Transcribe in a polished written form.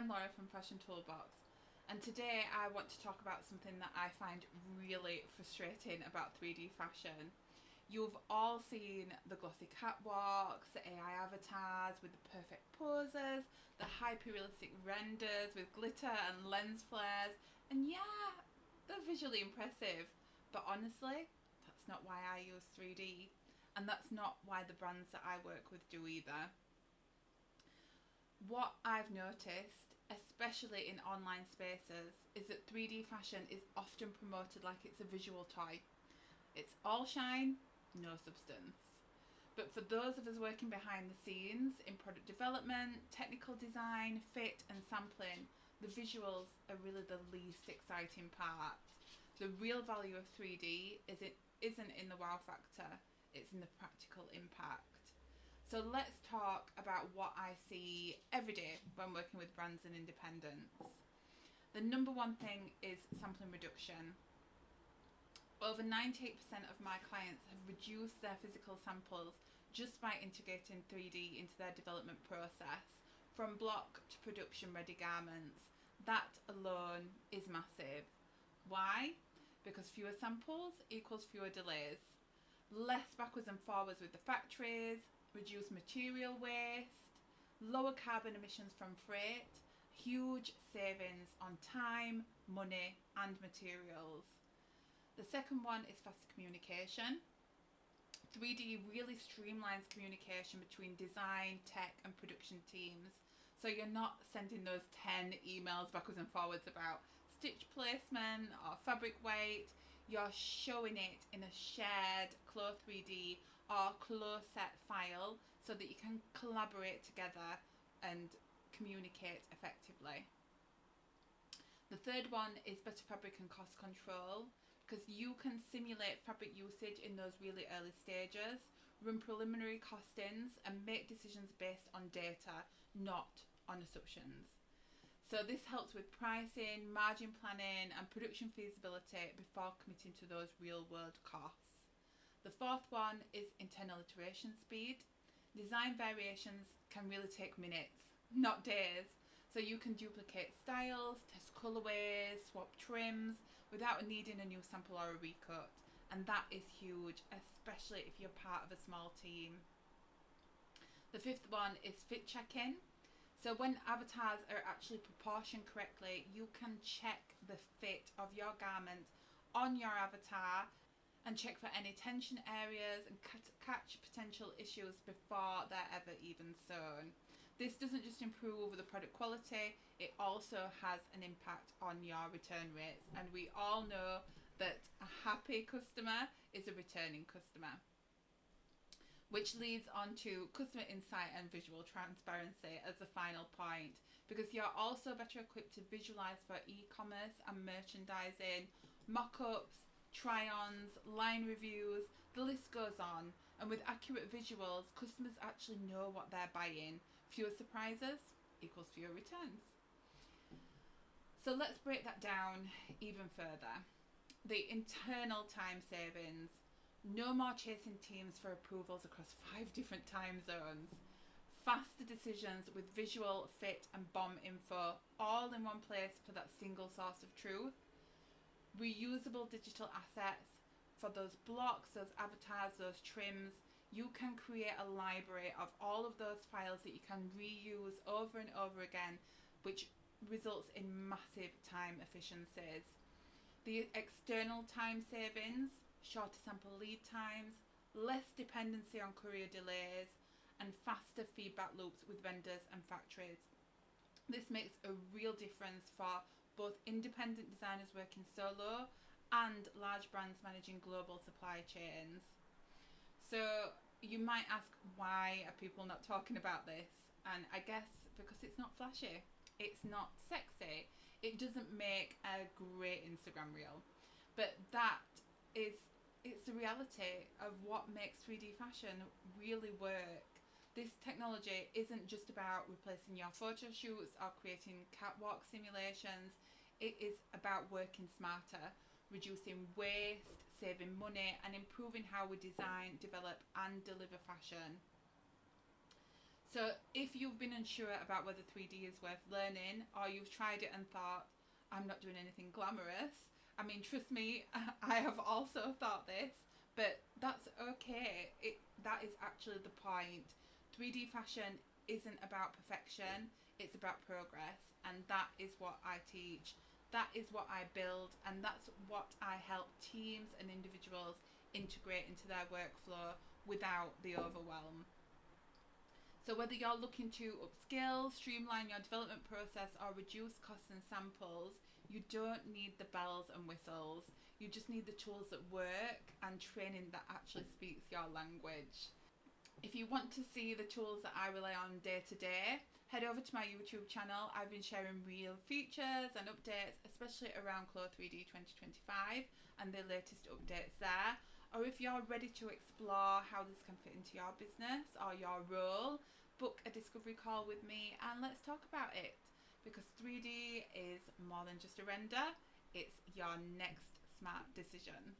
I'm Laura from Fashion Toolbox, and today I want to talk about something that I find really frustrating about 3D fashion. You've all seen the glossy catwalks, the AI avatars with the perfect poses, the hyper-realistic renders with glitter and lens flares, and yeah, they're visually impressive, but honestly, that's not why I use 3D, and that's not why the brands that I work with do either. What I've noticed, especially in online spaces, is that 3D fashion is often promoted like it's a visual toy. It's all shine, no substance. But for those of us working behind the scenes in product development, technical design, fit and sampling, the visuals are really the least exciting part. The real value of 3D isn't in the wow factor, it's in the practical impact. So let's talk about what I see every day when working with brands and independents. The number one thing is sampling reduction. Over 98% of my clients have reduced their physical samples just by integrating 3D into their development process, from block to production ready garments. That alone is massive. Why? Because fewer samples equals fewer delays. Less backwards and forwards with the factories, reduce material waste, lower carbon emissions from freight, huge savings on time, money and materials. The second one is faster communication. 3D really streamlines communication between design, tech and production teams. So you're not sending those 10 emails backwards and forwards about stitch placement or fabric weight. You're showing it in a shared Clo 3D or Clo-set file so that you can collaborate together and communicate effectively. The third one is better fabric and cost control, because you can simulate fabric usage in those really early stages, run preliminary costings and make decisions based on data, not on assumptions. So this helps with pricing, margin planning and production feasibility before committing to those real world costs. The fourth one is internal iteration speed. Design variations can really take minutes, not days. So you can duplicate styles, test colourways, swap trims without needing a new sample or a recut. And that is huge, especially if you're part of a small team. The fifth one is fit checking. So when avatars are actually proportioned correctly, you can check the fit of your garment on your avatar and check for any tension areas and catch potential issues before they're ever even sewn. This doesn't just improve the product quality, it also has an impact on your return rates, and we all know that a happy customer is a returning customer. Which leads on to customer insight and visual transparency as the final point, because you're also better equipped to visualise for e-commerce and merchandising, mock-ups, try-ons, line reviews, the list goes on. And with accurate visuals, customers actually know what they're buying. Fewer surprises equals fewer returns. So let's break that down even further. The internal time savings. No more chasing teams for approvals across 5 different time zones. Faster decisions with visual, fit and BOM info all in one place for that single source of truth. Reusable digital assets for those blocks, those avatars, those trims. You can create a library of all of those files that you can reuse over and over again, which results in massive time efficiencies. The external time savings, shorter sample lead times, less dependency on courier delays, and faster feedback loops with vendors and factories. This makes a real difference for both independent designers working solo and large brands managing global supply chains. So you might ask, why are people not talking about this? And I guess because it's not flashy, it's not sexy, it doesn't make a great Instagram reel. But it's the reality of what makes 3D fashion really work. This technology isn't just about replacing your photo shoots or creating catwalk simulations. It is about working smarter, reducing waste, saving money and improving how we design, develop and deliver fashion. So if you've been unsure about whether 3D is worth learning, or you've tried it and thought, I'm not doing anything glamorous, I mean, trust me, I have also thought this, but that's okay. That is actually the point. 3D fashion isn't about perfection, it's about progress, and that is what I teach. That is what I build, and that's what I help teams and individuals integrate into their workflow without the overwhelm. So whether you're looking to upskill, streamline your development process, or reduce costs and samples, you don't need the bells and whistles. You just need the tools that work and training that actually speaks your language. If you want to see the tools that I rely on day to day, head over to my YouTube channel. I've been sharing real features and updates, especially around Clo 3D 2025 and the latest updates there. Or if you're ready to explore how this can fit into your business or your role, book a discovery call with me and let's talk about it. Because 3D is more than just a render, it's your next smart decision.